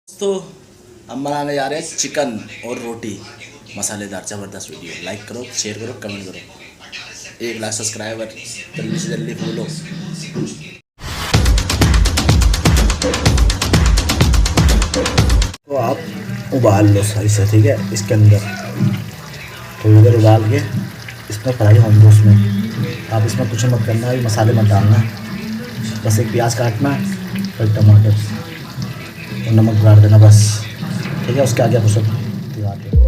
तो हम बनाने जा रहे हैं चिकन और रोटी मसालेदार ज़बरदस्त वीडियो। लाइक करो, शेयर करो, कमेंट करो। 1 लाख सब्सक्राइबर जल्दी से जल्दी फॉलो। तो आप उबाल लो सही से, ठीक है। इसके अंदर थोड़ी देर उबाल के इसमें फ्राई होने दो। उसमें आप इसमें कुछ मत करना है, मसाले मत डालना, बस एक प्याज काटना और टमाटर और नमक डाल देना बस, ठीक है। उसके आगे आप सब दिखा के